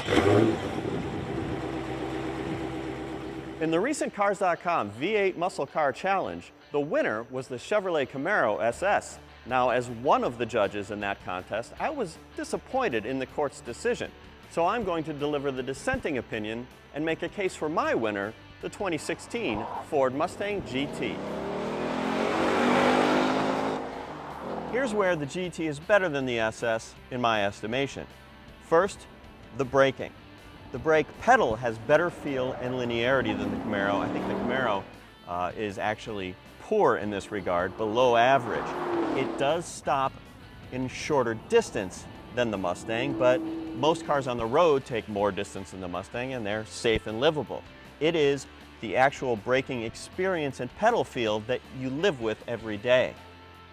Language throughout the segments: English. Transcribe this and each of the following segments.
In the recent Cars.com V8 Muscle Car Challenge, the winner was the Chevrolet Camaro SS. Now, as one of the judges in that contest, I was disappointed in the court's decision. So I'm going to deliver the dissenting opinion and make a case for my winner, the 2016 Ford Mustang GT. Here's where the GT is better than the SS in my estimation. First, the braking. The brake pedal has better feel and linearity than the Camaro. I think the Camaro is actually poor in this regard, below average. It does stop in shorter distance than the Mustang, but most cars on the road take more distance than the Mustang, and they're safe and livable. It is the actual braking experience and pedal feel that you live with every day.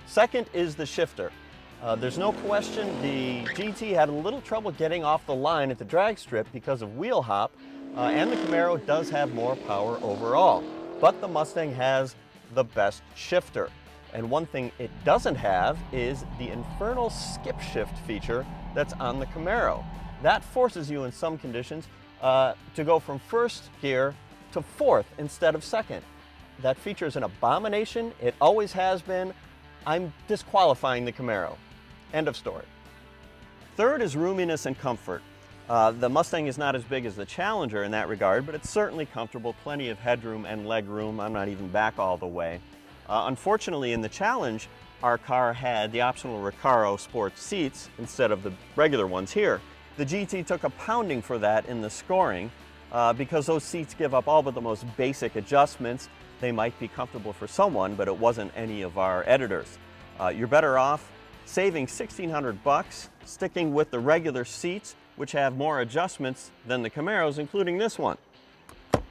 Second is the shifter. There's no question the GT had a little trouble getting off the line at the drag strip because of wheel hop, and the Camaro does have more power overall. But the Mustang has the best shifter. And one thing it doesn't have is the infernal skip shift feature that's on the Camaro. That forces you in some conditions to go from first gear to fourth instead of second. That feature is an abomination. It always has been. I'm disqualifying the Camaro. End of story. Third is roominess and comfort. The Mustang is not as big as the Challenger in that regard, but it's certainly comfortable, plenty of headroom and leg room. I'm not even back all the way. Unfortunately, in the Challenge, our car had the optional Recaro sports seats instead of the regular ones here. The GT took a pounding for that in the scoring because those seats give up all but the most basic adjustments. They might be comfortable for someone, but it wasn't any of our editors. You're better off saving $1,600, sticking with the regular seats, which have more adjustments than the Camaros, including this one,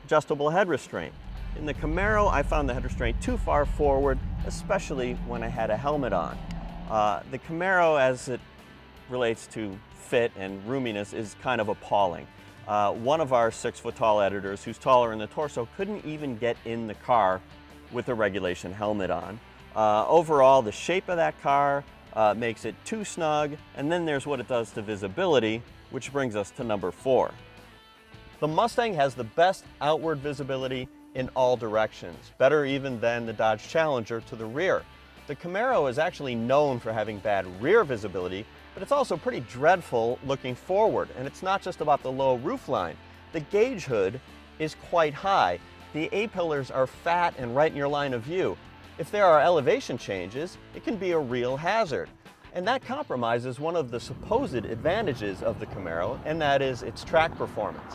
adjustable head restraint. In the Camaro, I found the head restraint too far forward, especially when I had a helmet on. The Camaro, as it relates to fit and roominess, is kind of appalling. One of our 6-foot-tall editors, who's taller in the torso, couldn't even get in the car with a regulation helmet on. Overall, the shape of that car makes it too snug, and then there's what it does to visibility, which brings us to number 4. The Mustang has the best outward visibility in all directions, better even than the Dodge Challenger to the rear. The Camaro is actually known for having bad rear visibility, but it's also pretty dreadful looking forward, and it's not just about the low roofline. The gauge hood is quite high. The A-pillars are fat and right in your line of view. If there are elevation changes, it can be a real hazard. And that compromises one of the supposed advantages of the Camaro, and that is its track performance.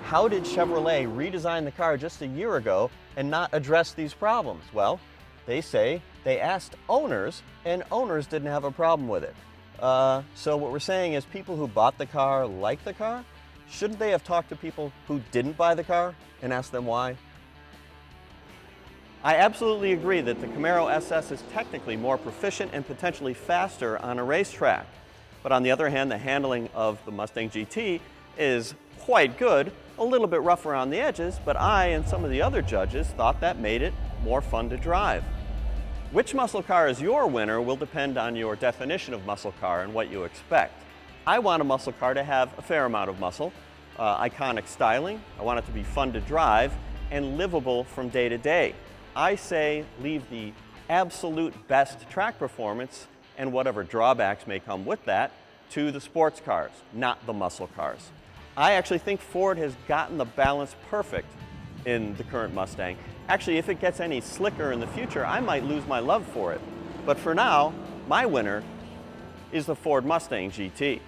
How did Chevrolet redesign the car just a year ago and not address these problems? Well, they say they asked owners, and owners didn't have a problem with it. So what we're saying is people who bought the car like the car. Shouldn't they have talked to people who didn't buy the car and asked them why? I absolutely agree that the Camaro SS is technically more proficient and potentially faster on a racetrack. But on the other hand, the handling of the Mustang GT is quite good, a little bit rough around the edges, but I and some of the other judges thought that made it more fun to drive. Which muscle car is your winner will depend on your definition of muscle car and what you expect. I want a muscle car to have a fair amount of muscle, iconic styling, I want it to be fun to drive, and livable from day to day. I say leave the absolute best track performance and whatever drawbacks may come with that to the sports cars, not the muscle cars. I actually think Ford has gotten the balance perfect in the current Mustang. Actually, if it gets any slicker in the future, I might lose my love for it. But for now, my winner is the Ford Mustang GT.